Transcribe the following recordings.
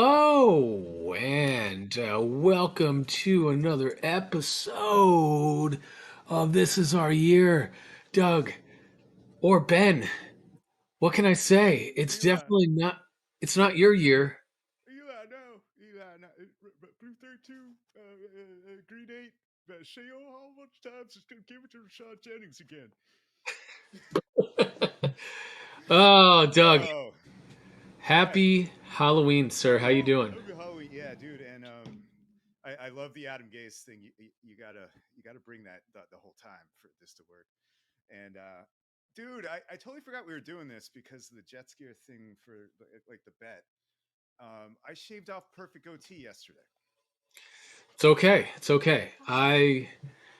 hello, and welcome to another episode of This Is Our Year. Doug, or Ben, what can I say? It's Eli, definitely not, it's not your year. Eli, no. Blue 32, Green 8, Sheo, how much times is going to give it to Rashad Jennings again? Oh, Doug, Oh, hi. happy Halloween, sir. How you doing? Happy Halloween, yeah, dude. And I love the Adam Gase thing. You gotta bring that the whole time for this to work. And dude, I totally forgot we were doing this because of the jet skier thing for like the bet. I shaved off perfect goatee yesterday. It's okay. It's okay.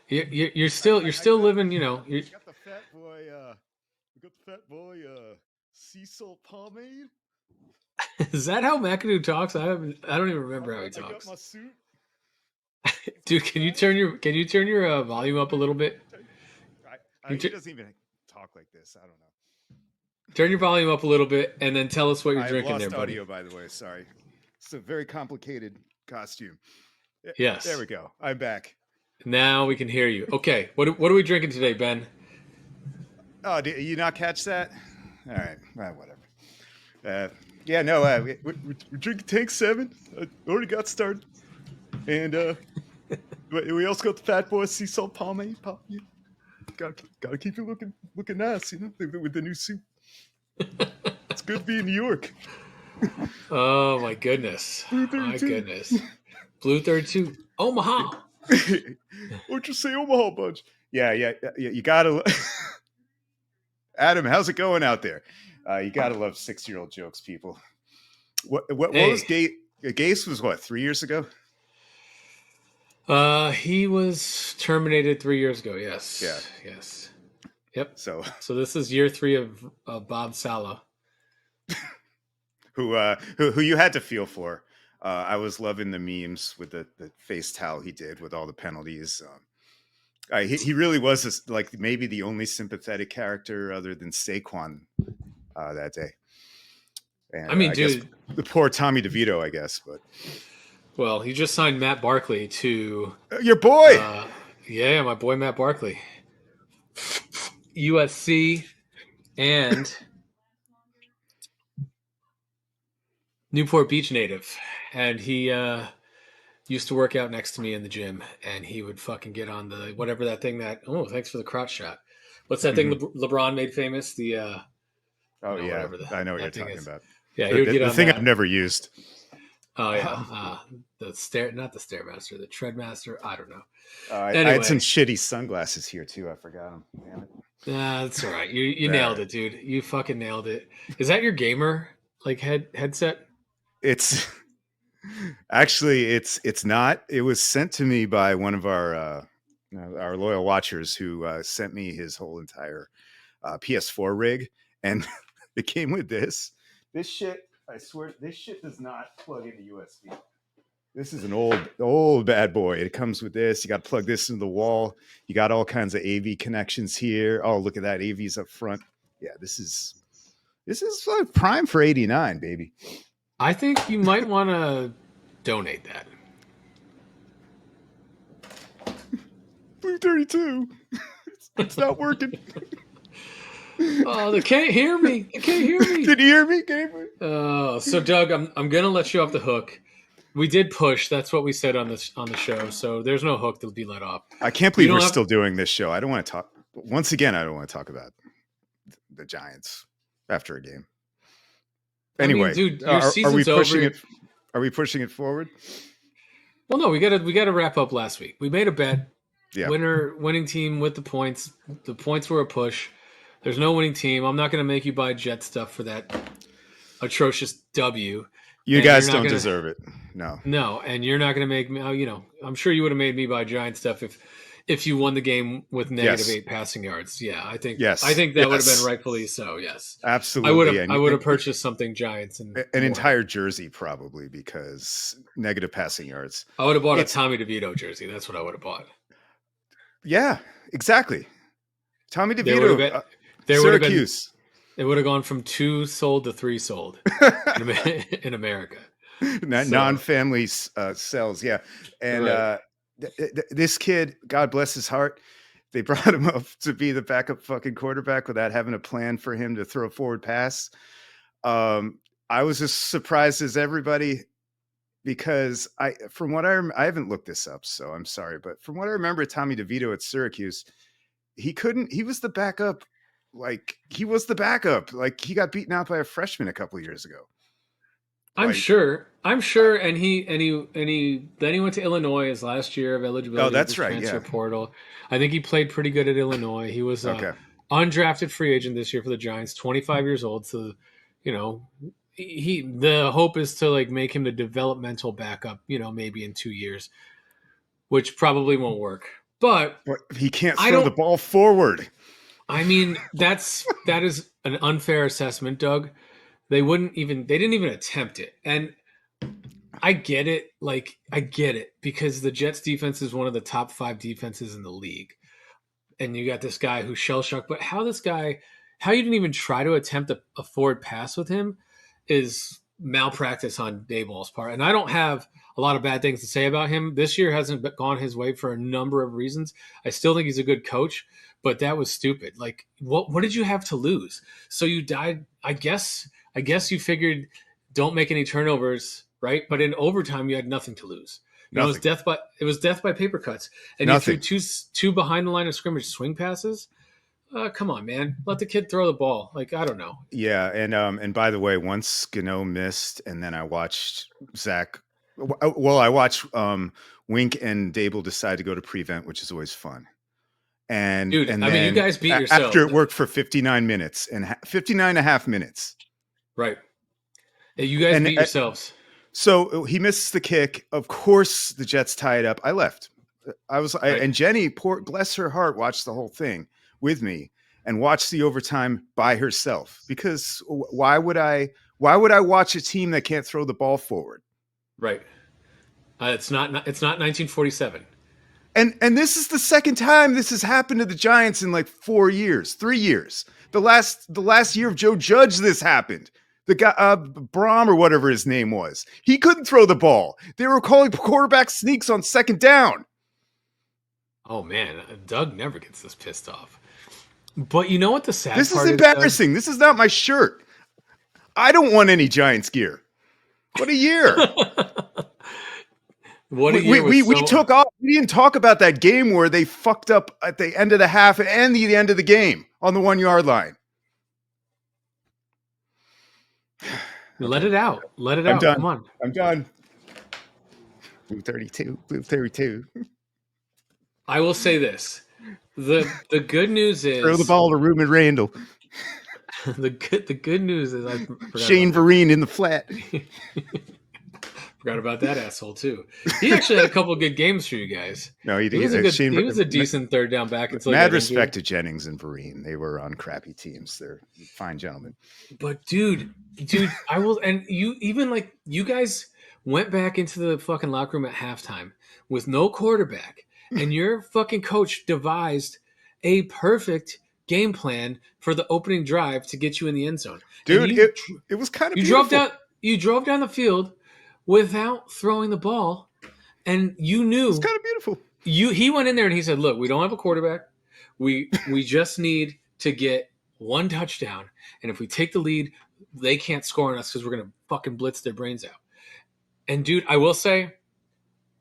You're still, I, you're I still got living. I got the fat boy. I got the fat boy. Sea salt pomade. Is that how McAdoo talks? I don't even remember how he I got talks. my suit. It's Dude, got ties. can you turn your volume up a little bit? He doesn't even talk like this. I don't know. Turn your volume up a little bit and then tell us what you're I have drinking there, lost buddy. audio, by the way. Sorry. It's a very complicated costume. There Yes. we go. I'm back. Now we can hear you. Okay. What are we drinking today, Ben? Oh, did you not catch that? All right. Whatever. Yeah, no. We're drinking Tank 7. Already got started. And we also got the Fat Boy Sea Salt Pomade. Yeah. Gotta keep it looking nice, with the new suit. It's good to be in New York. Oh my goodness. Blue My 32. goodness. Blue 32. Omaha. Or just say Omaha Bunch. Yeah. You gotta. Adam, how's it going out there? You gotta love 6-year-old jokes, people. What was Hey. Gase? Gase was what, 3 years ago? He was terminated 3 years ago. Yeah. Yes. Yes. Yep. So So this is year three of Bob Sala. who you had to feel for? I was loving the memes with the face towel he did with all the penalties. He really was like maybe the only sympathetic character other than Saquon that day. I And mean, I guess dude. the poor Tommy DeVito, I guess, but Well, he just signed Matt Barkley to. your boy. Uh, yeah, my boy Matt Barkley, USC, and Newport Beach native, and he used to work out next to me in the gym, and he would fucking get on the whatever that thing that. Oh, thanks for the crotch shot. What's that thing Mhm. LeBron made famous? Oh yeah, Whatever I know what you're that thing talking is. about. Yeah, he The, would the, get the on thing I've that. never used. Oh yeah, Um, not the stairmaster, the treadmaster. I don't know. I had some Anyway, shitty sunglasses here too. I forgot them. Damn it. nah, that's all right. You All nailed right. it, dude. You fucking nailed it. Is that your gamer like headset? It's actually it's not. It was sent to me by one of our loyal watchers who sent me his whole entire PS4 rig, and it came with this. This shit, I swear, this shit does not plug into USB. This is an old bad boy. It comes with this. You got to plug this into the wall. You got all kinds of AV connections here. Oh, look at that. AV's up front. Yeah, this is like prime for 89, baby. I think you might want to donate that. Blue 32. It's not working. Oh, they can't hear me. They can't hear me. Can you hear me? Can you hear me? So Doug, I'm gonna let you off the hook. We did push. That's what we said on the show. So there's no hook that'll be let off. I can't You believe we're don't have. still doing this show. I don't want to talk. Once again, I don't want to talk about the Giants after a game. I mean, Anyway, dude, your are we season's pushing over. it? Are we pushing it forward? Well, no, we gotta wrap up last week. We made a bet. Yeah. Winning team with the points. The points were a push. There's no winning team. I'm not gonna make you buy Jet stuff for that atrocious W. You And you're guys not don't gonna. deserve it. No. No, and you're not going to make me. I'm sure you would have made me buy Giant stuff if you won the game with negative Yes. 8 passing yards. Yeah, I Yes. think that would have been Yes. rightfully so. Yes, Absolutely. I would have purchased something Giants and An more. entire jersey probably because negative passing yards. I would have bought a It's Tommy DeVito jersey. That's what I would have bought. yeah, exactly. Tommy There would have DeVito, been. There would have been. Syracuse. It would have gone from 2 sold to 3 sold in America. So non-family cells. Yeah, and right. this kid, God bless his heart, they brought him up to be the backup fucking quarterback without having a plan for him to throw a forward pass. I was as surprised as everybody because from what I haven't looked this up, so I'm sorry, but from what I remember, Tommy DeVito at Syracuse, he couldn't. He was the backup. Like he was the backup. Like he got beaten out by a freshman a couple of years ago. I'm Like, sure. I'm I, sure. And he then he went to Illinois his last year of oh, eligibility with the that's right. transfer Yeah. portal. I think he played pretty good at Illinois. He was a Okay. undrafted free agent this year for the Giants, 25 years old. So, you know, the hope is to like make him the developmental backup, maybe in 2 years, which probably won't work. But But he can't I throw the don't ball forward. I mean, that is an unfair assessment, Doug. They didn't even attempt it. And I get it. Like, I get it because the Jets defense is one of the top 5 defenses in the league. And you got this guy who's shell shocked. But how you didn't even try to attempt a forward pass with him is malpractice on Dayball's part. And I don't have a lot of bad things to say about him. This year hasn't gone his way for a number of reasons. I still think he's a good coach, but that was stupid. Like, what did you have to lose? So you died. I guess you figured don't make any turnovers, right? But in overtime, you had nothing to lose. It was Nothing. death by paper cuts, and you threw Nothing. two behind the line of scrimmage swing passes. Come on, man, let the kid throw the ball. Like, I don't know, Yeah, and by the way, once Gano missed, and then I watched Zach. Well, I watched Wink and Dable decide to go to prevent, which is always fun. dude. And I mean, you then guys beat after yourselves, it worked for 59 minutes and 59 and a half minutes. right? You guys And beat yourselves, so he misses the kick. Of course, the Jets tie it up. I left. right? And Jenny, poor bless her heart, watched the whole thing with me and watched the overtime by herself. Because why would I? Why would I watch a team that can't throw the ball forward? Right. It's not 1947. And this is the second time this has happened to the Giants in like 4 years, 3 years. The last year of Joe Judge, this happened. The guy, Brom or whatever his name was, he couldn't throw the ball. They were calling quarterback sneaks on second down. Oh man, Doug never gets this pissed off. But you know what the sad This is part is, Doug? embarrassing. This is not my shirt. I don't want any Giants gear. What a year. What a We, year we, with we, we so took off. We didn't talk about that game where they fucked up at the end of the half and the end of the game on the 1 yard line. let Okay. it out. Let it I'm out. done. Come on. I'm done. Blue 32. Blue 32. I will say this. The good news Throw the is ball to Reuben Randall. the good news is I forgot about Shane that. Vereen in the flat. Forgot about that asshole too. He actually had a couple good games for you guys. No, he He was a did. good. Shane, He was a decent third down back until he mad got respect injured. to Jennings and Vereen. They were on crappy teams. They're fine gentlemen. But dude, I will. And you even like you guys went back into the fucking locker room at halftime with no quarterback, and your fucking coach devised a perfect game plan for the opening drive to get you in the end zone. And Dude, it was kind of you drove beautiful. down you drove down the field without throwing the ball, and you It was knew kind of beautiful. he went in there and he said, "Look, we don't have a quarterback. We just need to get one touchdown, and if we take the lead, they can't score on us because we're gonna fucking blitz their brains out." And dude, I will say,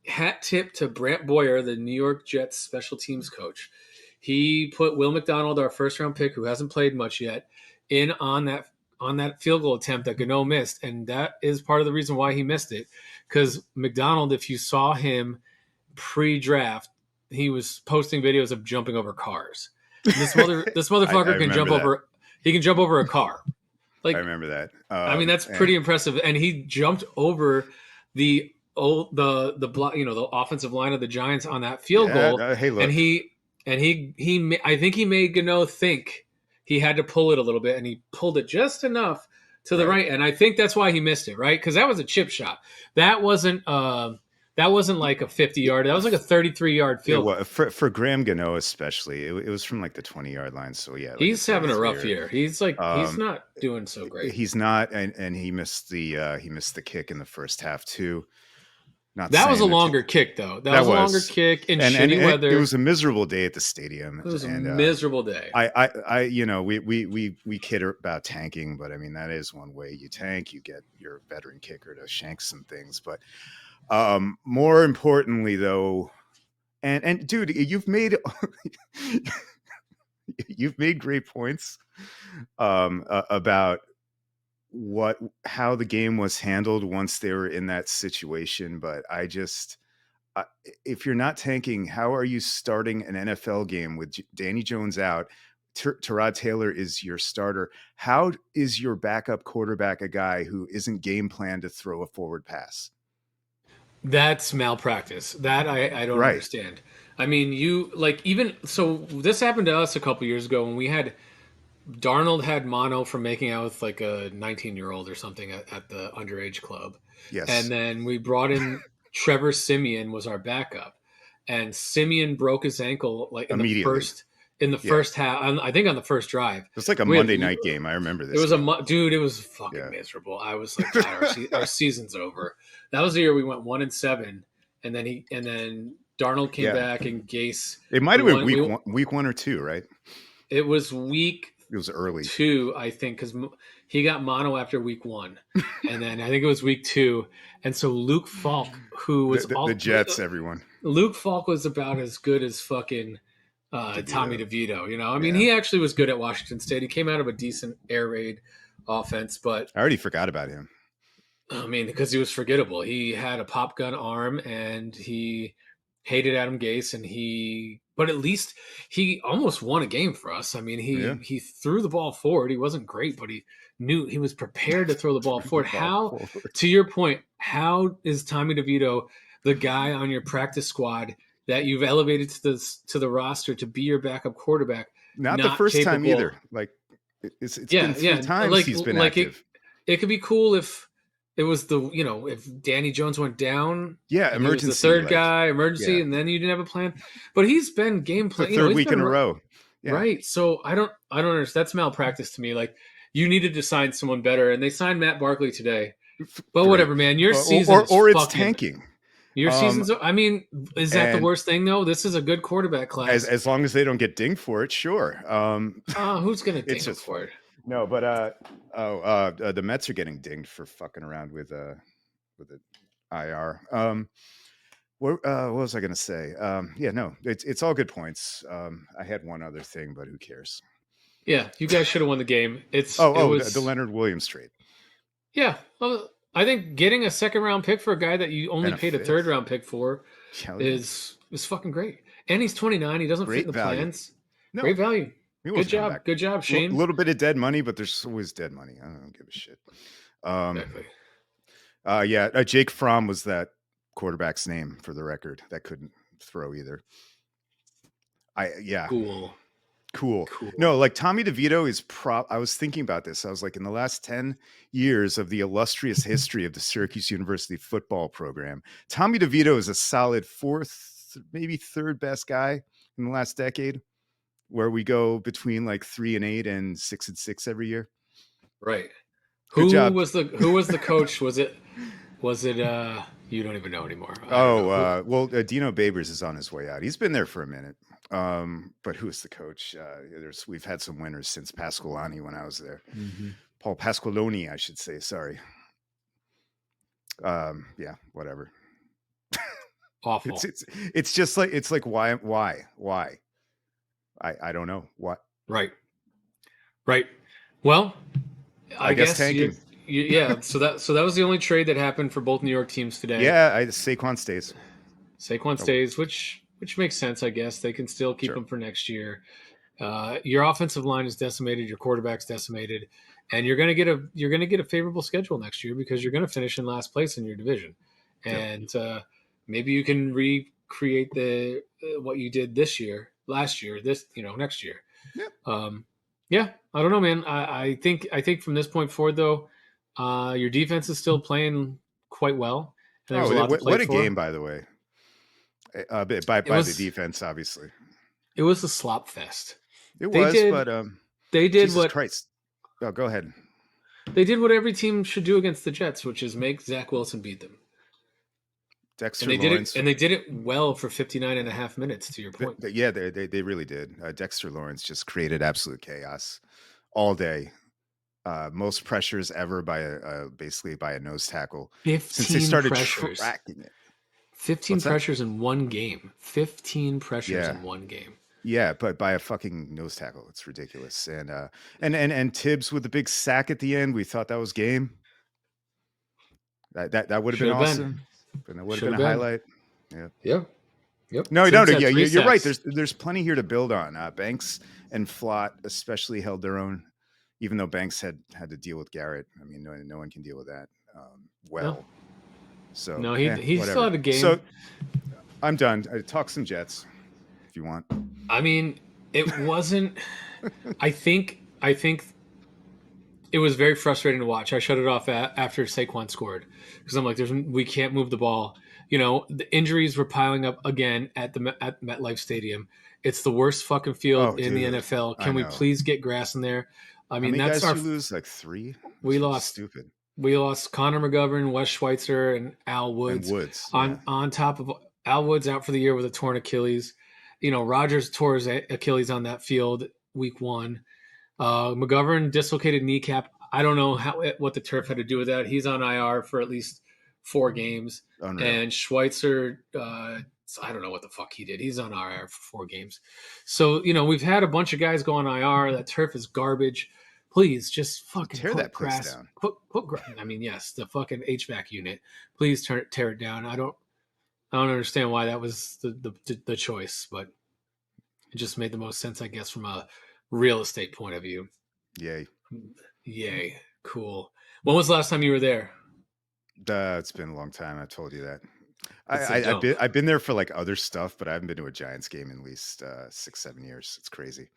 hat tip to Brant Boyer, the New York Jets special teams coach. He put Will McDonald, our first round pick, who hasn't played much yet, in on that field goal attempt that Gano missed, and that is part of the reason why he missed it. Because McDonald, if you saw him pre-draft, he was posting videos of jumping over cars. And this I motherfucker can jump remember that. over. He can jump over a car. I Like, remember that. I mean, that's pretty impressive. And he jumped over the block, the offensive line of the Giants on that field Yeah. goal, Hey, and look. I think he made Gano think he had to pull it a little bit, and he pulled it just enough to the Right. right, and I think that's why he missed it, right? Because that was a chip shot. That wasn't That wasn't like a 50-yard. That was like a 33-yard It field was goal. for Graham Gano especially. It was from like the 20-yard line. So yeah, like a He's having a 33 rough or year. He's um, not doing so great. he's not, and he missed the kick in the first half too. Not That was a saying that longer kick though. That that was a longer was, kick in and shitty it was weather. a miserable day at the stadium, It was a and miserable day. we kid about tanking, but I mean that is one way you tank. You get your veteran kicker to shank some things, but more importantly though, and dude, you've made great points about what how the game was handled once they were in that situation, but if you're not tanking, how are you starting an NFL game with Danny Jones out? Tyrod Taylor is your starter. How is your backup quarterback a guy who isn't game planned to throw a forward pass? That's malpractice. That I don't Right. understand. I mean, you like even so. This happened to us a couple years ago when we had Darnold had mono from making out with like a 19-year-old or something at the underage club, and Yes. then we brought in Trevor Simeon was our backup, and Simeon broke his ankle like Immediately. in the Yeah. first half. I think on the first drive. It was like a We had Monday night game. I remember it this was a game. dude. It was fucking Yeah. miserable. I was like, God, our season's over. That was the year we went 1-7, and then Darnold came Yeah. back and Gase. It might We have been won. We week one or two, right? it was week It was early. 2, I think, because he got mono after week 1, and then I think it was week 2, and so Luke Falk, who was The all Jets, everyone. Luke Falk was about as good as fucking Tommy DeVito. DeVito. You know, I mean, Yeah. he actually was good at Washington State. He came out of a decent air raid offense, but I already forgot about him. I mean, because he was forgettable. He had a pop gun arm, and he hated Adam Gase, but at least he almost won a game for us. I mean, Yeah. he threw the ball forward. He wasn't great, but he knew he was prepared to throw the ball Threw the forward. ball How, forward. to your point, how is Tommy DeVito the guy on your practice squad that you've elevated to the roster to be your backup quarterback, Not the not first time capable? either. Like it's been Yeah, three yeah. times he's been Like active. it could be cool if it was if Danny Jones went down Yeah, and he was the emergency. third Like guy, emergency, yeah, and then you didn't have a plan. But he's been game the plan. third He's week been in a row. Yeah, right. So I don't understand. That's malpractice to me. Like you needed to sign someone better, and they signed Matt Barkley today. But great. whatever, man. Your season Or is or it's fucking. tanking. Your Um, season's. I mean, is that the and worst thing though? This is a good quarterback class. as long as they don't get dinged for it, sure. Who's gonna It's ding him just for funny. it? No, but the Mets are getting dinged for fucking around with the IR. What was I going to say? Yeah, no, it's all good points. I had one other thing, but who cares? Yeah, you guys should have won the game. It The was Leonard Williams trade Yeah, well, I think getting a second round pick for a guy that you only and a paid a third fifth. round pick for Hell yeah, is fucking great. And he's 29. He doesn't fit in great the value. plans. No, Great value. he wants to come back. Good job, A Shane. little bit of dead money, but there's always dead money. I don't give a shit. Um, Exactly. yeah, Jake Fromm was that quarterback's name for the record. That couldn't throw either. Yeah, Cool. cool. Cool. No, like Tommy DeVito is I was thinking about this. I was like, in the last 10 years of the illustrious history of the Syracuse University football program, Tommy DeVito is a solid fourth, maybe third best guy in the last decade, where we go between like 3-8 and 6-6 every year. Right. Good job. Who was the coach? Was it you don't even know anymore. I don't know. Who Well, Dino Babers is on his way out. He's been there for a minute. But who's the coach? We've had some winners since Pasqualoni when I was there. Mhm. Paul Pasqualoni, I should say. Sorry. Yeah, whatever. Awful. It's just like why? I don't know what. Right. Right. Well, I I guess guess tanking. yeah, so that was the only trade that happened for both New York teams today. Yeah, Saquon stays. Saquon Oh, stays, which makes sense, I guess. They can still keep sure. him for next year. Your offensive line is decimated, your quarterback's decimated, and you're gonna get a favorable schedule next year because you're gonna finish in last place in your division, Yep. and maybe you can recreate the what you did last year, next year. Yep. Yeah, I don't know, man. I think from this point forward, though, your defense is still playing quite well, and there was Oh, a lot to play what a for. game, by the way. By It the was defense, obviously. it was a slop fest. It They was, did but they did Jesus what Christ. Oh, go ahead. they did what every team should do against the Jets, which is make Zach Wilson beat them. And Dexter they did it Lawrence. and they did it well for 59 and a half minutes, to your point. Yeah, they really did. Dexter Lawrence just created absolute chaos all day. Most pressures ever by basically by a nose tackle since they 15 started pressures. tracking it. 15 What's that? pressures in one game. 15 pressures Yeah, in one game. yeah, but by a fucking nose tackle, it's ridiculous. And Tibbs with the big sack at the end, we thought that was game. That would have Should been have been. awesome, and that would have Should been have a been. highlight. Yeah. Yep. Yep. No, no, Tibbs no. had Yeah, three you're right. sacks. There's plenty here to build on. Banks and Flott especially held their own, even though Banks had to deal with Garrett. I mean, no one can deal with that No. well. So, No, he still whatever. had a So game. I'm done. Talk some Jets if you want. I mean, it wasn't I think it was very frustrating to watch. I shut it off after Saquon scored because I'm like, we can't move the ball. The injuries were piling up again at MetLife Stadium. It's the worst fucking field Oh, in the dude, NFL. I Can we know. please get grass in there? I How mean, many that's guys our you lose? Like three? we It's lost stupid. we lost Connor McGovern, Wes Schweitzer, and Al And Woods. Woods, yeah. On top of Al Woods out for the year with a torn Achilles. Rogers tore his Achilles on that field week one. McGovern dislocated kneecap. I don't know what the turf had to do with that. He's on IR for at least 4 games. Unreal. And Schweitzer, I don't know what the fuck he did. He's on IR for 4 games. So we've had a bunch of guys go on IR. That turf is garbage. Please just fucking Tear put that place grass. down. I mean, yes, the fucking HVAC unit. Please tear it down. I don't understand why that was the choice, but it just made the most sense, I guess, from a real estate point of view. Yay. Yay. Cool. When was the last time you were there? It's been a long time. I told you that. It's a dump. I've been there for like other stuff, but I haven't been to a Giants game in at least 6-7 years. It's crazy.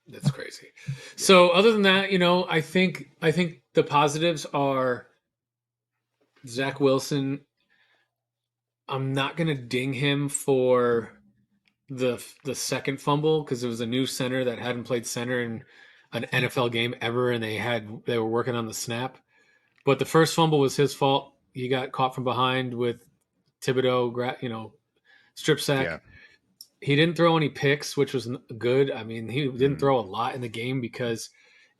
That's crazy. Yeah. So other than that, I think the positives are Zach Wilson. I'm not gonna ding him for the second fumble because it was a new center that hadn't played center in an NFL game ever, and they were working on the snap. But the first fumble was his fault. He got caught from behind with Thibodeau, strip Yeah. sack. He didn't throw any picks, which was good. I mean, he didn't Mm. throw a lot in the game because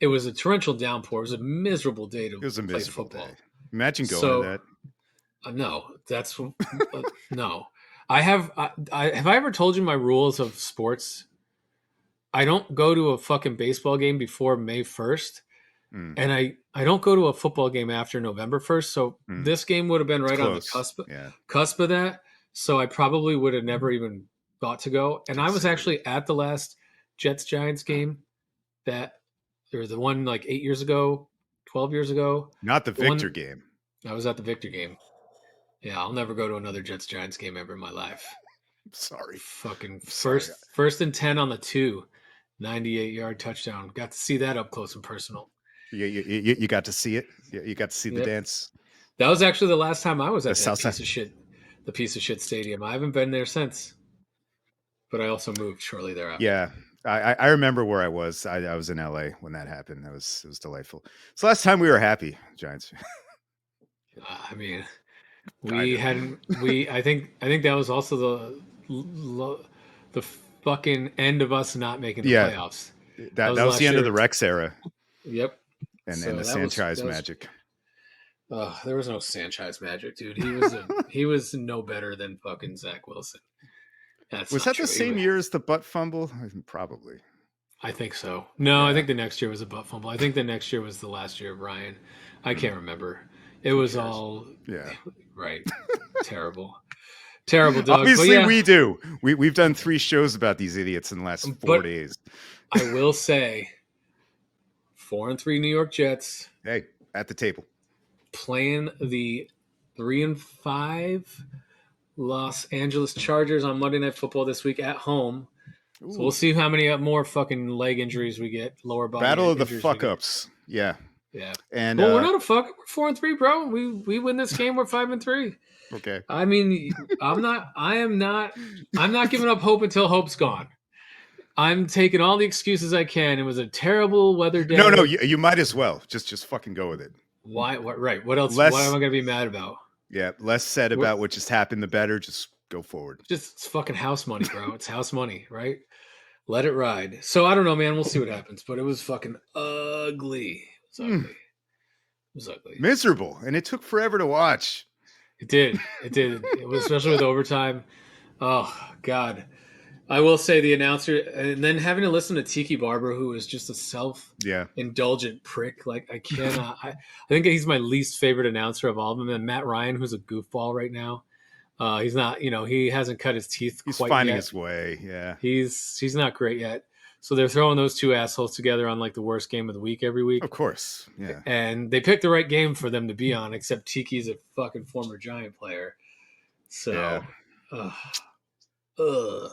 it was a torrential downpour. It was a miserable day It to was a play miserable day. football. Imagine going to So that. no, that's no. Have I ever told you my rules of sports? I don't go to a fucking baseball game before May 1st, Mm. and I don't go to a football game after November 1st. So Mm. this game would have been It's right on the close. cusp Yeah. cusp of that. So I probably would have never even thought to go. And I was Considered it. actually at the last Jets Giants game that or the one like 8 years ago, 12 years ago. Not the The one Victor game. I was at the Victor game. Yeah, I'll never go to another Jets Giants game ever in my life. I'm sorry. Fucking I'm sorry. first and 10 on the 98-yard touchdown. Got to see that up close and personal. You got to see it. You got to see the Yep. dance. That was actually the last time I was The at that South Side. the piece of shit stadium. I haven't been there since. But I also moved shortly thereafter. Yeah. I remember where I was. I was in LA when that happened. It was delightful. It's the last time we were happy, Giants. I mean, Kind we of. hadn't. I think that was also the fucking end of us not making the Yeah. playoffs. That was was the last end of year. the Rex era Yep. and So the that was Sanchez magic. there was no Sanchez magic, dude. He was no better than fucking Zach Wilson. That's Was not that true. the same year as the butt fumble? Probably. I think so. No, I Yeah. think the next year was a butt fumble. I think the next year was the last year of Ryan. I Hmm. can't remember. It Who was cares? all Yeah. right. Terrible. Terrible, Doug. But Obviously, yeah, we do. We've done 3 shows about these idiots in the last 4 but days. I will say 4-3 New York Jets Hey, at the table. playing the 3-5 Los Angeles Chargers on Monday Night Football this week at home. So we'll Ooh. see how many more fucking leg injuries we get, lower body Battle of the injuries we fuck get. ups. Yeah. Yeah. And Well, we're not a fuck. We're 4-3, bro. We win this game. We're 5-3. okay. I mean, I'm not. I am not. I'm not giving up hope until hope's gone. I'm taking all the excuses I can. It was a terrible weather No, day. you might as well just fucking go with it. Why? What? Right. What else? What am Less I going to be mad about? Yeah, less said We're about what just happened, the better. Just go forward. just it's fucking house money, bro. It's house money, right? Let it ride. So I don't know, man. We'll see what happens. But it was fucking ugly. It was ugly. It was ugly. Miserable, and it took forever to watch. It did. It did. It was especially with overtime. Oh God. I will say the announcer, and then having to listen to Tiki Barber, who is just a Yeah, self-indulgent prick. Like I cannot. I think he's my least favorite announcer of all of them. And Matt Ryan, who's a goofball right now. He's not. He hasn't cut his teeth he's quite finding yet. his way. Yeah, He's not great yet. So they're throwing those two assholes together on like the worst game of the week every of week. course. Yeah, And they picked the right game for them to be on, except Tiki's a fucking former Giant player. yeah. So, ugh, ugh,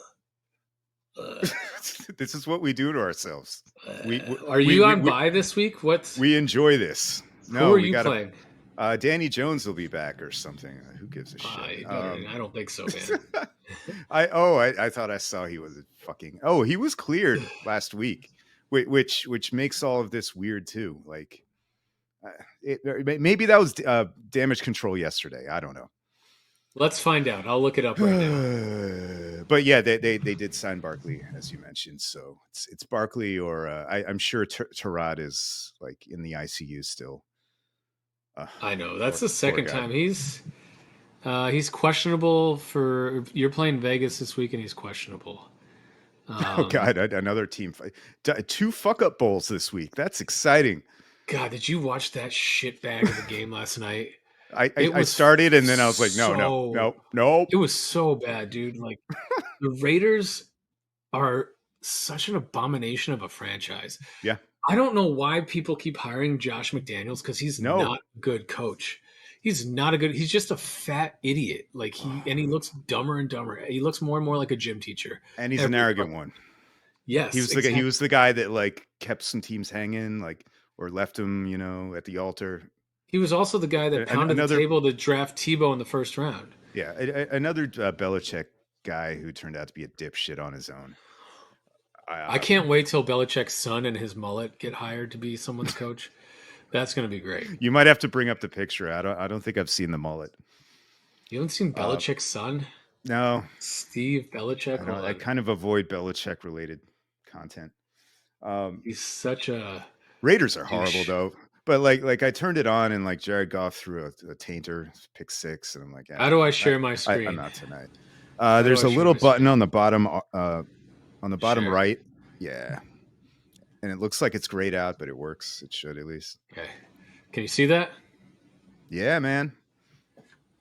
ugh. This is what we do to ourselves. We Are we you we on we, bye this week? we enjoy this. Who No, are we you got to. playing? Danny Jones will be back or something. Who gives a shit? You better. I don't think so, man. I thought I saw he was a fucking. Oh, he was cleared last week, which makes all of this weird too. Like, maybe that was damage control yesterday. I don't know. Let's find out. I'll look it up right now. But yeah, they did sign Barkley, as you mentioned. So it's Barkley, or I'm sure Tarad is like in the ICU still. I know that's the Poor second guy. time he's questionable for. You're playing Vegas this week, and he's questionable. Oh God, another team fight. Two fuck up bowls this week. That's exciting. God, did you watch that shit bag of a game last night? I, I It I was started and then I was like, no, no, so no, nope. it was so bad, dude. Like the Raiders are such an abomination of a franchise. Yeah, I don't know why people keep hiring Josh McDaniels because he's no. not a good coach. He's not a good. He's just a fat idiot. Like he looks dumber and dumber. He looks more and more like a gym teacher. And he's an Every arrogant fucking one. yes, He exactly. was the guy that like kept some teams hanging, like, or left them, at the altar. He was also the guy that pounded the Another, table to draft Tebow in the first round. yeah, another Belichick guy who turned out to be a dipshit on his own. I Uh, can't wait till Belichick's son and his mullet get hired to be someone's coach. That's going to be great. you might have to bring up the picture. I don't think I've seen the mullet. You haven't seen Uh, Belichick's son, no, Steve Belichick? I Hold don't. I on. kind of avoid Belichick related content. Um, He's such a Raiders are horrible douche. though. But like I turned it on and like Jared Goff threw a tainter pick six and I'm like, How do I I, share my I'm screen? not tonight. How do There's I a share little my button screen? on the bottom Share. right. Yeah, and it looks like it's grayed out, but it works. It should at least. Okay. Can you see that? Yeah, man.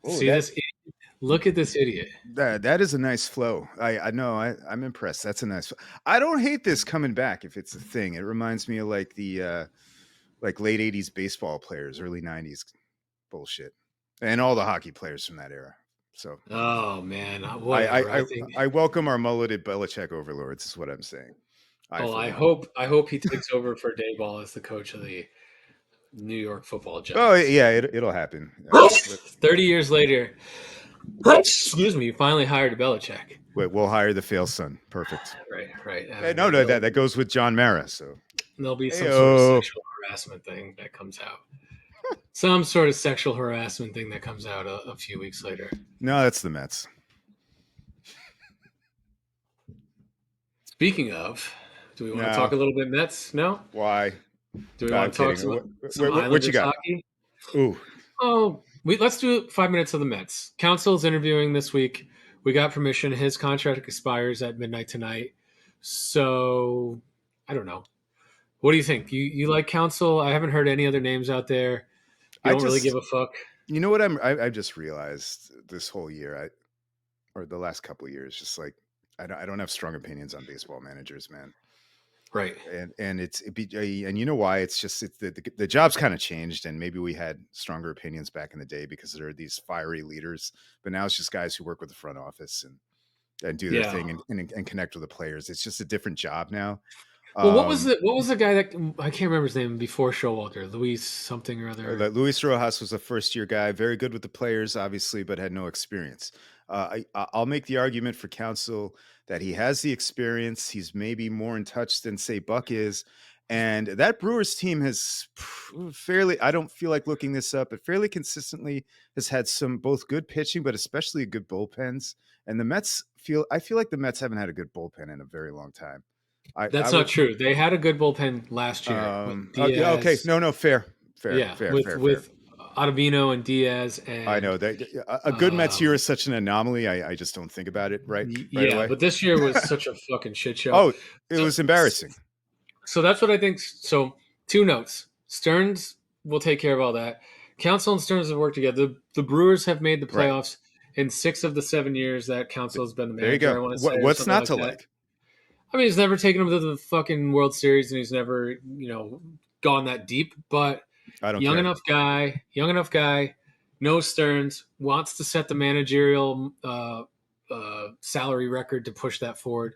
Oh, See this? Look at this idiot. that is a nice flow. I know. I'm impressed. That's a nice. I don't hate this coming back if it's a thing. It reminds me of like the like late '80s baseball players, early '90s bullshit, and all the hockey players from that era. So Oh man, I whatever. I I I, think. I welcome our mulleted Belichick overlords. Is what I'm saying. I Oh, for I one. hope. I hope he takes over for Dayball as the coach of the New York Football Oh Giants. yeah, it'll happen. 30 years later, excuse me, you finally hired Belichick. We'll hire the fail son. Perfect. Right, right. No, And no, that goes with John Mara. So there'll be some sort of hey, sexual harassment thing that comes out. Some sort of sexual harassment thing that comes out a few weeks later. no, that's the Mets. Speaking of, do we want to talk No, a little bit Mets? No? why? Do we No, I'm want to talk kidding. some What you Islanders got? hockey? Ooh, Oh, let's do 5 minutes of the Mets. Council's interviewing this week. We got permission. His contract expires at midnight tonight. So I don't know. What do you think? You like Council? I haven't heard any other names out there. You I don't really give just, a fuck. you know what I just realized this whole year, or the last couple of years, just like I don't have strong opinions on baseball managers, man. Right. And and you know why? It's just the job's kind of changed, and maybe we had stronger opinions back in the day because there are these fiery leaders, but now it's just guys who work with the front office and do their Yeah. thing and connect with the players. It's just a different job now. Well, Um, what was the guy that I can't remember his name before Showalter, Luis something or other. That Luis Rojas was a first year guy, very good with the players, obviously, but had no experience. I'll make the argument for Council that he has the experience. He's maybe more in touch than, say, Buck is. And that Brewers team has fairly, I don't feel like looking this up, but fairly consistently has had some both good pitching, but especially good bullpens. And the Mets I feel like the Mets haven't had a good bullpen in a very long time. I That's would, not true. They had a good bullpen last year with yeah, okay. Diaz. No, fair, fair, Yeah, fair, fair, fair. with Ottavino and Diaz I know and that a good Mets year is such an anomaly. I just don't think about it right yeah, away. but this year was such a fucking shit show. Oh, it So was embarrassing. so that's what I think. So two notes: Stearns will take care of all that. Council and Stearns have worked together. The Brewers have made the Right. playoffs in 6 of the 7 years that Council has been the There you manager. go. I want to say, or What's something not like to that. like? I mean, he's never taken them to the fucking World Series, and he's never, gone that deep. But I don't care. young enough guy, knows Stearns, wants to set the managerial salary record to push that forward.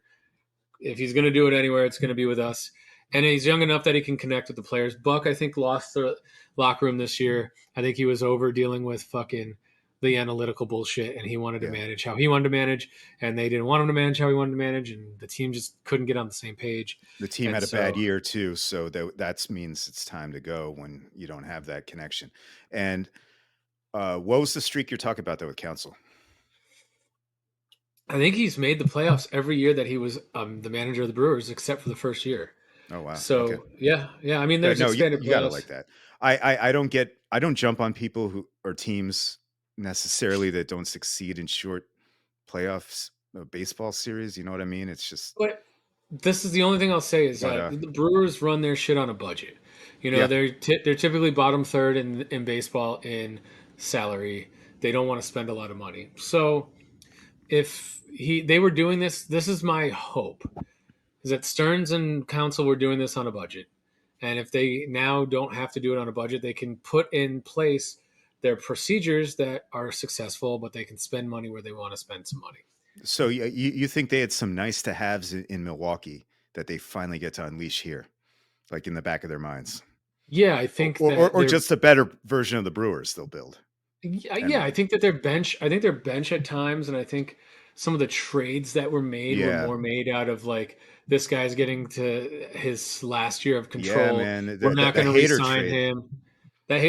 If he's going to do it anywhere, it's going to be with us. And he's young enough that he can connect with the players. Buck, I think, lost the locker room this year. I think he was over dealing with fucking the analytical bullshit, and he wanted to Yeah. manage how he wanted to manage, and they didn't want him to manage how he wanted to manage, and the team just couldn't get on the same page. The team And had a bad so, year too, so that means it's time to go when you don't have that connection. And what was the streak you're talking about though with Council? I think he's made the playoffs every year that he was the manager of the Brewers, except for the first year. Oh wow. Okay. So yeah. I mean, there's No, expanded you got to playoffs. like that. I don't jump on people who or teams necessarily that don't succeed in short playoffs baseball series. You know what I mean? It's just, But this is the only thing I'll say is but that the Brewers run their shit on a budget. yeah. They're typically bottom third in baseball in salary. They don't want to spend a lot of money. So if they were doing this, this is my hope is that Stearns and Council were doing this on a budget. And if they now don't have to do it on a budget, they can put in place their procedures that are successful, but they can spend money where they want to spend some money. So you think they had some nice to haves in Milwaukee that they finally get to unleash here, like in the back of their minds, Yeah, I think that or they're just a better version of the Brewers they'll build and yeah, I run. think that their bench at times, and I think some of the trades that were made were Yeah, more made out of like this guy's getting to his last year of yeah, control. man. We're not The going to hater re-sign trade, him. That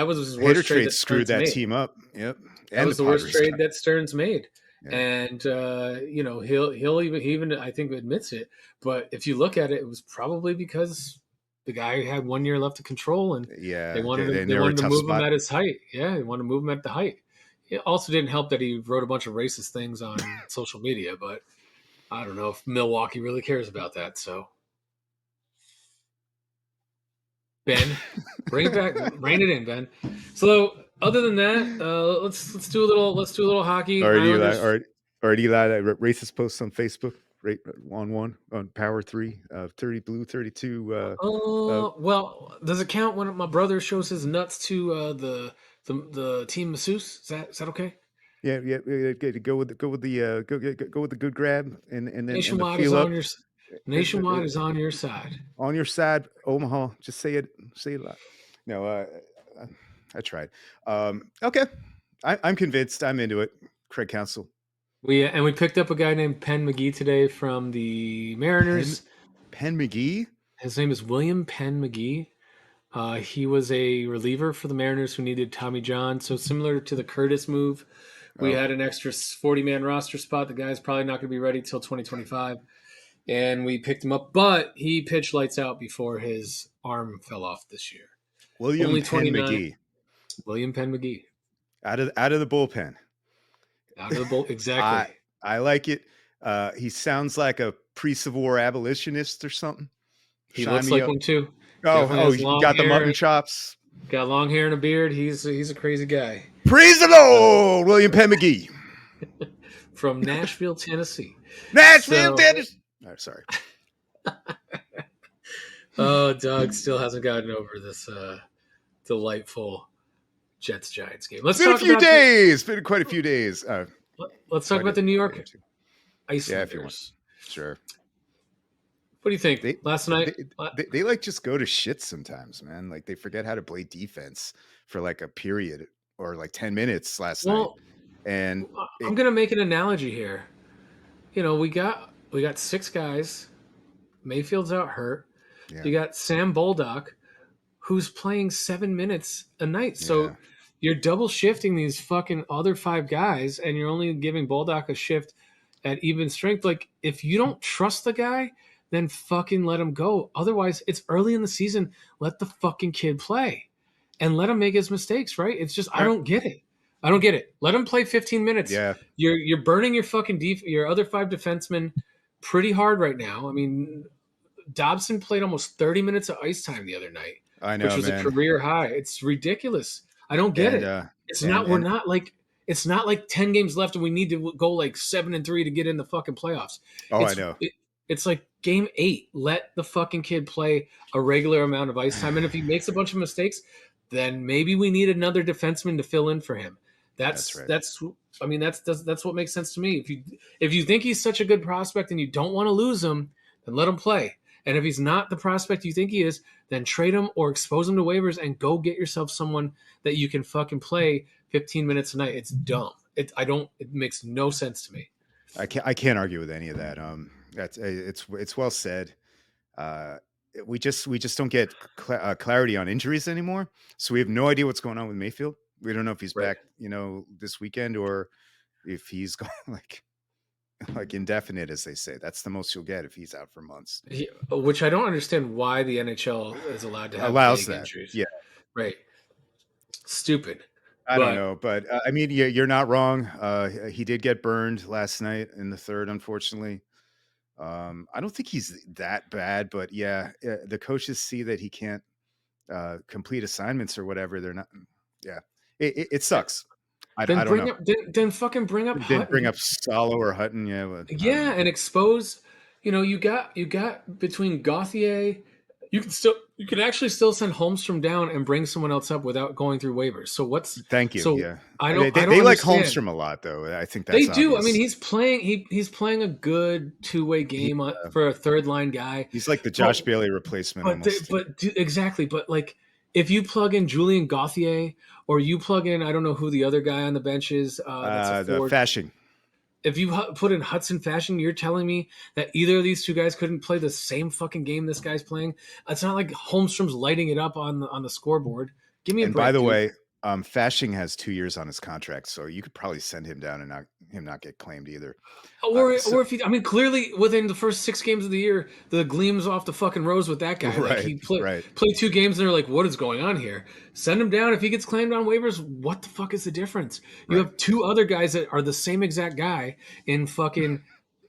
was his hater worst trade trade that screwed Stearns that made. team up. Yep, That and the was the worst Padres trade got. that Stearns made. Yeah, And he'll even I think admits it. But if you look at it, it was probably because the guy had 1 year left to control, and yeah. they They were a wanted to tough move him spot. at his height. Yeah, they wanted to move him at the height. It also didn't help that he wrote a bunch of racist things on social media, but I don't know if Milwaukee really cares about that. So Ben, bring it back, rein it in, Ben. So other than that, let's do a little hockey. Or Eli, Islanders. or Eli, racist posts on Facebook, right on one on Power 3, 30 blue, 32. Well, does it count when my brother shows his nuts to the team masseuse? Is that okay? Yeah, go with the go with the good grab and then and the Nationwide is feel on up your Nationwide is on your side. on your side, Omaha. Just say it a lot. No, I tried. Okay, I'm convinced. I'm into it. Craig Council, We picked up a guy named Penn McGee today from the Penn Mariners. Penn McGee. His name is William Penn McGee. He was a reliever for the Mariners who needed Tommy John. So similar to the Curtis move, we Oh, had an extra 40-man roster spot. The guy's probably not going to be ready till 2025, and we picked him up. But he pitched lights out before his arm fell off this year. William Only Penn 29. McGee William Penn McGee out of the bullpen. out of the bowl. I Exactly. I like it. He sounds like a pre-Civil War abolitionist or something. He Shine looks me like up. one too. Oh, Definitely has you long got the mutton hair. chops. Got long hair and a beard. He's a crazy guy. Praise the So Lord, William Penn McGee. from Nashville, Tennessee. Nashville, So Tennessee. Oh, sorry. oh, Doug still hasn't gotten over this delightful Jets Giants game. It's been a few days. Been quite a few days. Let's talk Quite about a the New day or York two. Yeah, if you want. Icelanders. Sure. What do you think? They Last they, night, they they like just go to shit sometimes, man. Like they forget how to play defense for like a period or like 10 minutes last night. well, And I'm it, gonna make an analogy here. We got six guys. Mayfield's out hurt. yeah, You got Sam Boldock, who's playing 7 minutes a night. yeah, So you're double shifting these fucking other five guys, and you're only giving Boldock a shift at even strength. Like, if you don't trust the guy, then fucking let him go. Otherwise, it's early in the season. Let the fucking kid play and let him make his mistakes, right? It's just, I I, don't get it. I don't get it. Let him play 15 minutes. yeah. You're burning your fucking your other five defensemen pretty hard right now. I mean, Dobson played almost 30 minutes of ice time the other night, I which know, was a man. career high. It's ridiculous. I don't get And it. It's not. We're and not like. It's not like 10 games left and we need to go like 7-3 to get in the fucking playoffs. oh, I It's know. it, it's like game 8. Let the fucking kid play a regular amount of ice time, and if he makes a bunch of mistakes, then maybe we need another defenseman to fill in for him. That's That's right. that's. I mean, that's what makes sense to me. If you think he's such a good prospect and you don't want to lose him, then let him play. And if he's not the prospect you think he is, then trade him or expose him to waivers and go get yourself someone that you can fucking play 15 minutes a night. It's dumb. It makes no sense to me. I can't argue with any of that. That's it's well said. Uh, we just don't get clarity on injuries anymore, so we have no idea what's going on with Mayfield. We don't know if he's Right. back, this weekend, or if he's going like indefinite, as they say. That's the most you'll get if he's out for months. Which I don't understand why the NHL is allowed to have Allows vague that. injuries. Yeah, Right. Stupid. I don't But know, but I mean, you're not wrong. He did get burned last night in the third, unfortunately. I don't think he's that bad, but yeah, the coaches see that he can't complete assignments or whatever. They're not. Yeah, it sucks. I don't know. then fucking bring up Didn't bring Hutton. up Salo or Hutton. Yeah, but I don't Yeah, know. and expose. You got between Gauthier, you can actually still send Holmstrom down and bring someone else up without going through waivers. So what's Thank you. so Yeah, I they, don't they, I don't they like understand. Holmstrom a lot, though. I think They that's do. I mean, obvious. he's playing a good two-way He, game uh, for a third line guy. he's like the But Josh Bailey replacement but they, almost. but do, exactly. But like, if you plug in Julian Gauthier or you plug in, I don't know who the other guy on the bench is. That's a The forward. Fashing. If you put in Hudson Fashion, you're telling me that either of these two guys couldn't play the same fucking game this guy's playing? It's not like Holmstrom's lighting it up on the scoreboard. Give me a And by break, the dude. way, Fashing has 2 years on his contract, so you could probably send him down and not get claimed either. So Or if I mean, clearly within the first 6 games of the year, the gleams off the fucking rose with that guy. Like right, he play right, play 2 games and they're like, what is going on here? Send him down. If he gets claimed on waivers, what the fuck is the difference? You right. have two other guys that are the same exact guy in fucking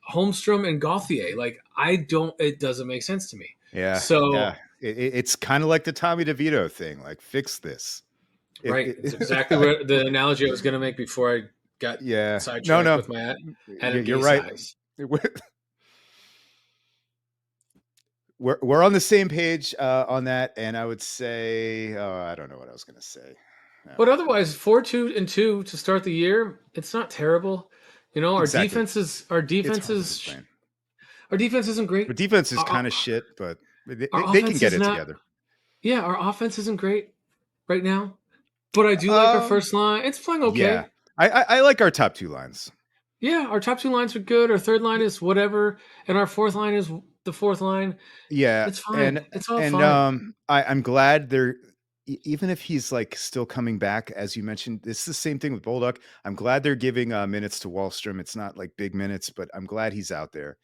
Holmstrom and Gauthier. Like I don't. It doesn't make sense to me. Yeah, yeah. So It's kind of like the Tommy DeVito thing. Like, fix this. right, it's exactly what the analogy I was going to make before I got Yeah. No, sidetracked no. with my Adam You're Gase right. eyes. We're on the same page on that, and I would say, I don't know what I was going to say. But No, otherwise, 4-2-2 to start the year, it's not terrible. Our exactly. defense is our It's hard defense to is complain. our defense isn't The great. defense is Our, kind of shit, but they, our they, they can offense get is it not. together. Yeah, our offense isn't great right now. But I do like our Um, first line. It's playing yeah, okay. I like our top two lines. Yeah, our top two lines are good. Our third line is whatever, and our fourth line is the fourth line. Yeah, It's fine. and It's all and fine. I'm glad they're even if he's like still coming back, as you mentioned. It's the same thing with Bulldog. I'm glad they're giving minutes to Wallstrom. It's not like big minutes, but I'm glad he's out there,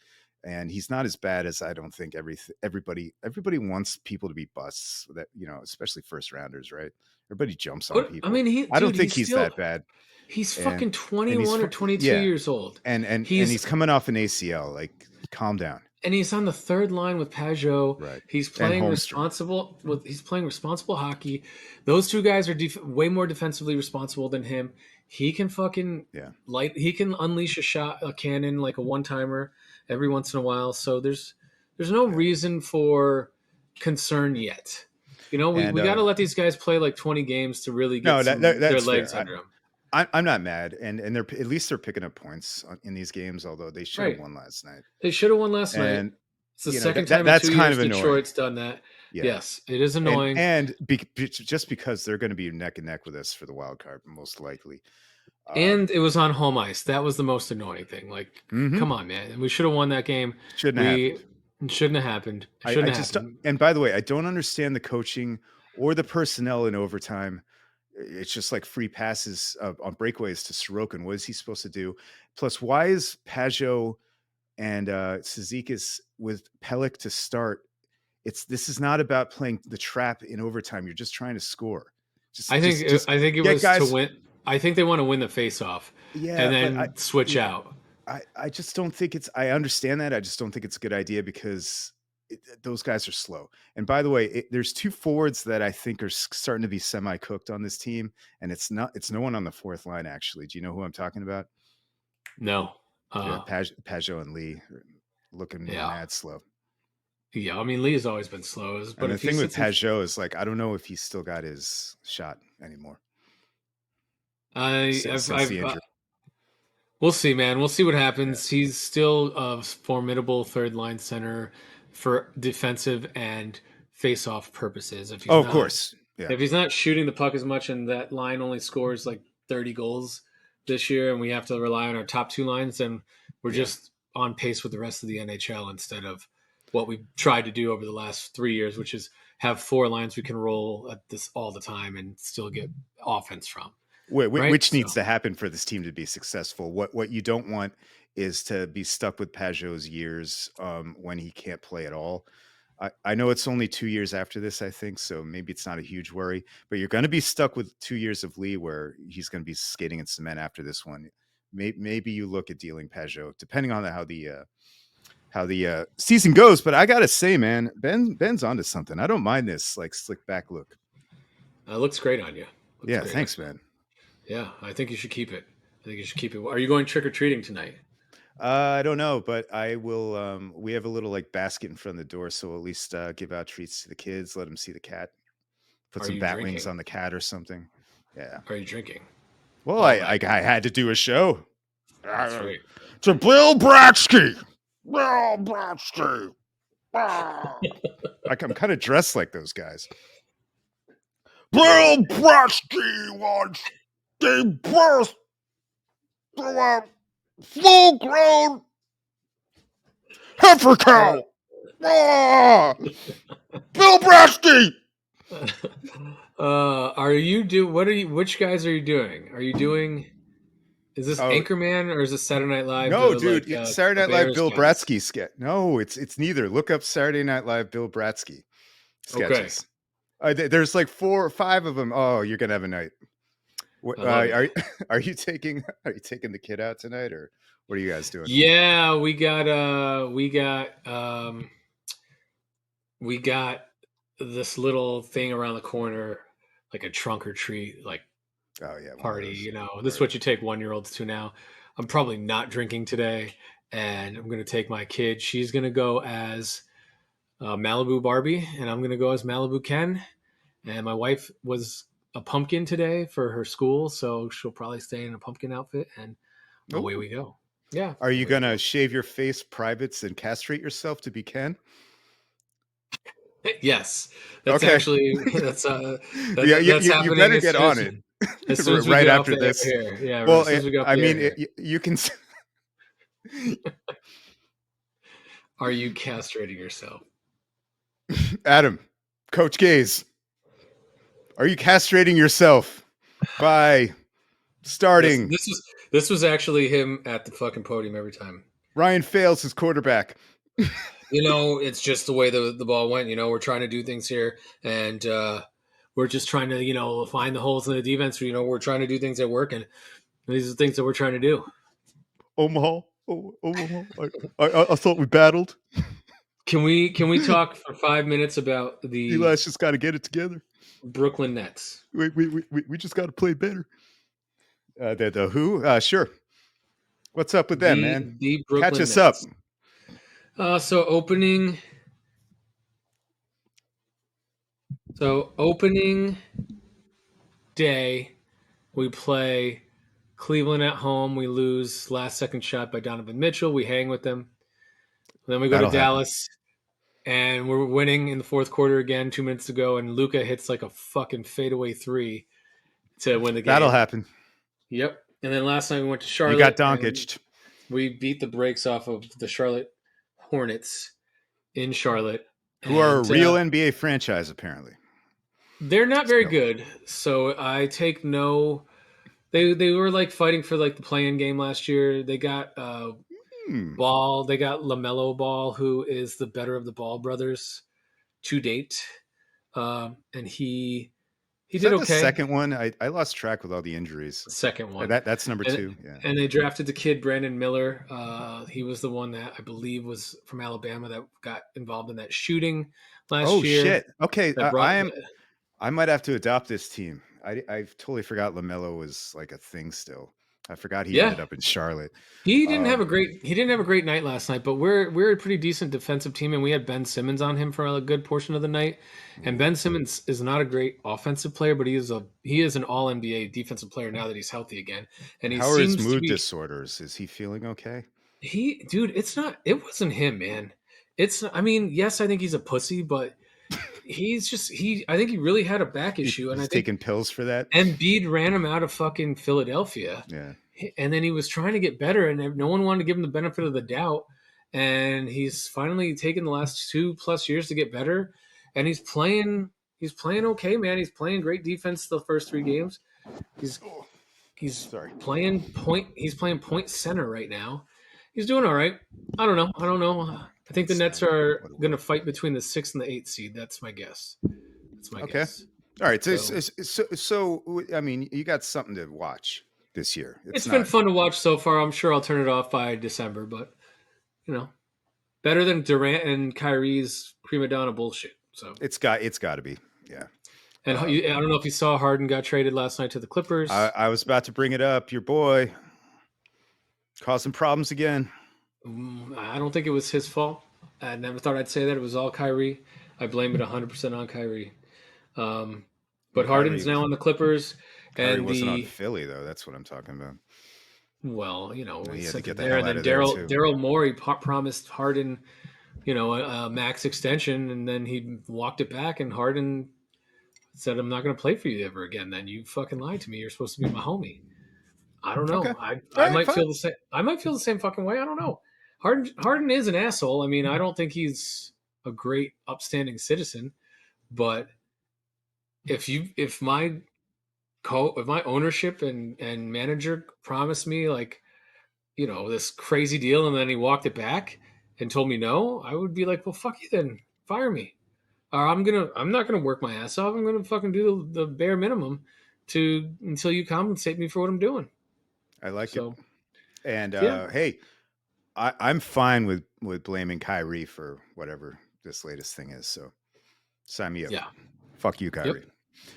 and he's not as bad as I don't think everybody wants people to be busts. That especially first rounders, right? Everybody jumps on But I people. mean, I don't dude, think he's that bad, he's and fucking and he's 21 or 22 yeah, years old. and He's he's coming off an ACL. Like, calm down, and he's on the third line with Pajot. right? He's And playing Holmstrom, responsible with he's playing responsible hockey. Those two guys are way more defensively responsible than him. He can fucking yeah. he can unleash a cannon like a one timer every once in a while. So there's no Yeah. reason for concern yet. And We got to let these guys play like 20 games to really get no, their that's legs fair. under them. I'm not mad, and they're at least they're picking up points in these games, although they should have Right. won last night. They should have won last night. And It's the second time in that's 2 years kind of annoying. Detroit's done that. Yeah, Yes, it is and annoying. just because they're going to be neck and neck with us for the wild card, most likely. And it was on home ice. That was the most annoying thing. Like, Hmm. come on, man. We should have won that game. Shouldn't have We happened. it shouldn't have happened. It I shouldn't have just happened. and by the way, I don't understand the coaching or the personnel in overtime. It's just like free passes on breakaways to Sorokin. What is he supposed to do? Plus, why is Pajot and Cizikas with Pellick to start? This is not about playing the trap in overtime. You're just trying to score. Just I think it get was to guys. win. I think they want to win the face-off and Yeah, but then switch yeah, out. I just don't think it's. I understand that. I just don't think it's a good idea because those guys are slow. And by the way, there's two forwards that I think are starting to be semi-cooked on this team, and it's not. It's no one on the fourth line actually. Do you know who I'm talking about? No. Yeah, Uh, Pajot and Lee are looking yeah. mad slow. Yeah. I mean, Lee has always been slow, but And the if he thing with sits in, Pajot is like I don't know if he's still got his shot anymore I, since the injury. we'll see, man. We'll see what Yeah. happens. He's still a formidable third line center for defensive and face-off purposes. Oh, of course. Yeah. If he's not shooting the puck as much and that line only scores like 30 goals this year and we have to rely on our top two lines, then we're Yeah. just on pace with the rest of the NHL instead of what we've tried to do over the last 3 years, which is have four lines we can roll at this all the time and still get offense from. Right? Which So needs to happen for this team to be successful. What you don't want is to be stuck with Pajot's years when he can't play at all. I know it's only 2 years after this, I think, so maybe it's not a huge worry. But you're going to be stuck with 2 years of Lee, where he's going to be skating in cement after this one. Maybe you look at dealing Pajot, depending on how the season goes. But I gotta say, man, Ben's onto something. I don't mind this like slick back look. looks great on you. Looks Yeah, great on thanks, you. man. Yeah, I think you should keep it. I think you should keep it. Are you going trick or treating tonight? I don't know, but I will. We have a little like basket in front of the door, so we'll at least give out treats to the kids. Let them see the cat. Put Are some you bat wings drinking? on the cat or something. Yeah. Are you drinking? Well, All night. I had to do a show. That's right. To Bill Bratsky. Bill Bratsky. Ah. I'm kind of dressed like those guys. Bill Bratsky wants the birth to a full-grown heifer cow. Ah! Bill Bratsky. Are you do what are you which guys are you doing? Are you doing is this Oh Anchorman or is this Saturday Night Live no, the dude! Saturday the Night Live Bears Bill guys? Bratsky sketch. No, it's neither. Look up Saturday Night Live Bill Bratsky Okay. sketches. There's like 4 or 5 of them. Oh, you're gonna have a night. I love it. Are you taking the kid out tonight, or what are you guys doing? Yeah, we got this little thing around the corner, like a trunk or treat, like Oh yeah, one of party. those. This is Right. what you take 1-year-olds to now. I'm probably not drinking today, and I'm gonna take my kid. She's gonna go as Malibu Barbie, and I'm gonna go as Malibu Ken. And my wife was a pumpkin today for her school, so she'll probably stay in a pumpkin outfit, and away Oh, we go. Yeah, are you away we gonna go. shave your face, privates, and castrate yourself to be Ken? Yes, that's Okay. actually Yeah, that's you happening better get on it as soon as we right get off after the air this. here. Yeah, Well, as soon as we get off I the air mean, here. you can. Are you castrating yourself? Adam, Coach Gase, are you castrating yourself by This starting this is this was actually him at the fucking podium every time. Ryan Fales as quarterback? It's just the way the ball went. We're trying to do things here, and we're just trying to find the holes in the defense. We're trying to do things that work, and these are the things that we're trying to do. Omaha, Omaha. I thought we battled. Can we talk for 5 minutes about the Eli's just got to get it together. Brooklyn Nets? We just got to play better. The who? Sure. What's up with them, The man? the Catch Brooklyn us up. Nets. So opening day, we play Cleveland at home. We lose last second shot by Donovan Mitchell. We hang with them. Then we go to That'll happen. Dallas. and we're winning in the fourth quarter again, 2 minutes to go, and Luca hits like a fucking fadeaway three to win the That'll game. happen. Yep. And then last night we went to You got Charlotte and Doncic, we beat the brakes off of the Charlotte Hornets in Charlotte, who are a and real NBA franchise, apparently. they're not very So, good. So I take no. They were like fighting for like the playing game last year. They got hmm. Ball. They got Lamelo Ball, who is the better of the Ball brothers to date, and he Is did that the okay. second one? I lost track with all the injuries. Second one, That's number and two. Yeah. and they drafted the kid Brandon Miller. He was the one that I believe was from Alabama that got involved in that shooting last Oh year. shit. Okay, That brought I might have to adopt this team. I totally forgot Lamelo was like a thing still. I forgot he yeah. ended up in Charlotte. He Um, didn't have a great night last night, but we're a pretty decent defensive team, and we had Ben Simmons on him for a good portion of the night. And ooh. Ben Simmons is not a great offensive player, but he is an All NBA defensive player now that he's healthy again, and he How are his seems to mood be disorders? Is he feeling okay? dude. It wasn't him, man. I mean, yes, I think he's a pussy, but I think he really had a back issue, and I He's think taking pills for that. Embiid ran him out of fucking Philadelphia, Yeah. and then he was trying to get better, and no one wanted to give him the benefit of the doubt. And he's finally taken the last 2+ years to get better, and he's playing. He's playing okay, man. He's playing great defense the first 3 games. He's Oh, he's sorry. playing point. He's playing point center right now. He's doing all right. I don't know. I don't know. I think Point the Nets center. are What a going to word. fight between the 6th and the 8th seed. That's my guess. That's my Okay. guess. All right. So I mean, you got something to watch this year. It's it's been not. fun to watch so far. I'm sure I'll turn it off by December, but you know, better than Durant and Kyrie's prima donna bullshit. So, It's got to be. Yeah. and I Um, don't know if you saw Harden got traded last night to the Clippers. I was about to bring it up. Your boy causing problems again. I don't think it was his fault. I never thought I'd say that. It was all Kyrie. I blame it 100% on Kyrie. Um, Well, but Harden's now on the Clippers, Kyrie and wasn't on Philly though. That's what I'm talking about. we He had to sent get it the there. hell And out then of there too. Daryl Morey promised Harden, a max extension, and then he walked it back. And Harden said, "I'm not going to play for you ever again." Then you fucking lied to me. You're supposed to be my homie. I don't Okay. know. All I right. might Fine. feel the same. I might feel the same fucking way. I don't know. Harden is an asshole. I mean, I don't think he's a great upstanding citizen. But if my ownership and manager promised me like this crazy deal, and then he walked it back and told me no, I would be like, well, fuck you then, fire me. Or I'm not gonna work my ass off. I'm gonna fucking do the bare minimum to until you compensate me for what I'm doing. I like it. So And yeah, hey, I'm fine with blaming Kyrie for whatever this latest thing is. So sign me up. yeah, Fuck you, yep. Kyrie. And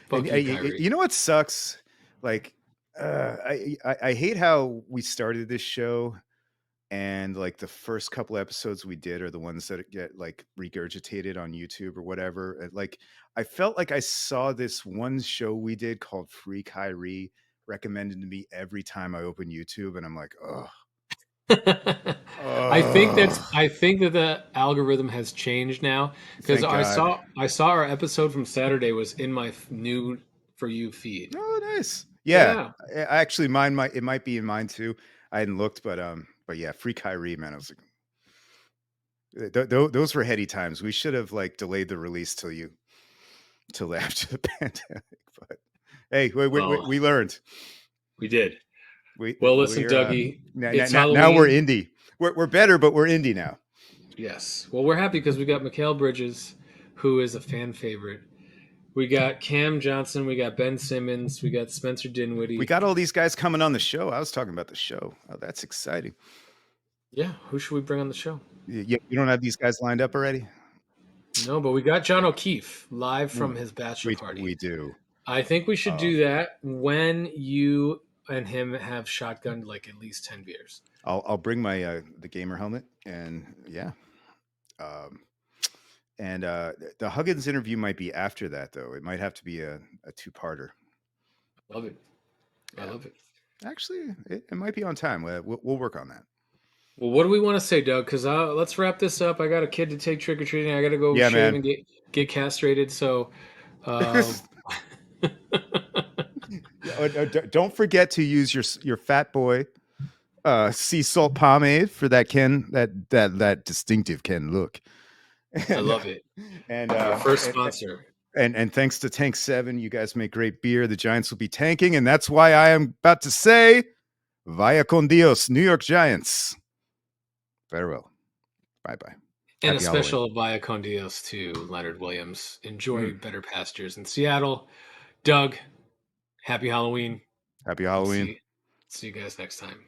Fuck you, Kyrie. you know what sucks? Like, I hate how we started this show, and like the first couple episodes we did are the ones that get like regurgitated on YouTube or whatever. And, like, I felt like I saw this one show we did called Free Kyrie recommended to me every time I open YouTube, and I'm like, oh, oh, I think that the algorithm has changed now because thank God. I saw our episode from Saturday was in my new for you feed. Oh, nice. Yeah, Yeah. actually, it might be in mine too. I hadn't looked, but yeah, Free Kyrie, man. I was like, those were heady times. We should have like delayed the release till after the pandemic. But hey, Well, we learned. we did. We Well, listen, we're Dougie, it's now we're Halloween. indie. We're better, but we're indie now. Yes. Well, we're happy because we got Mikal Bridges, who is a fan favorite. We got Cam Johnson. We got Ben Simmons. We got Spencer We Dinwiddie. got all these guys coming on the show. I was talking about the show. Oh, that's exciting. Yeah. Who should we bring on the show? You don't have these guys lined up already? No, but we got John O'Keefe live from Ooh, his bachelor we party. do. I think we should Uh, do that when you and him have shotgunned like at least 10 beers. I'll bring my the gamer helmet, and yeah. Um, and the Huggins interview might be after that, though. It might have to be a two-parter. Love it. I Yeah, love it. actually, it might be on time. We'll work on that. Well, what do we want to say, Doug? Because let's wrap this up. I got a kid to take trick or treating. I got to go Yeah, shave man. and get castrated. So, uh, Don't forget to use your Fat Boy sea salt pomade for that Ken that distinctive Ken look. I And love it. and Our uh, first and sponsor. and thanks to Tank 7, you guys make great beer. The Giants will be tanking, and that's why I am about to say Vaya con Dios, New York Giants. Farewell. Bye bye. And a Happy Halloween. special via con Dios to Leonard Williams. Enjoy Mm, better pastures in Seattle. Doug, happy Halloween. happy We'll Halloween. see you guys next time.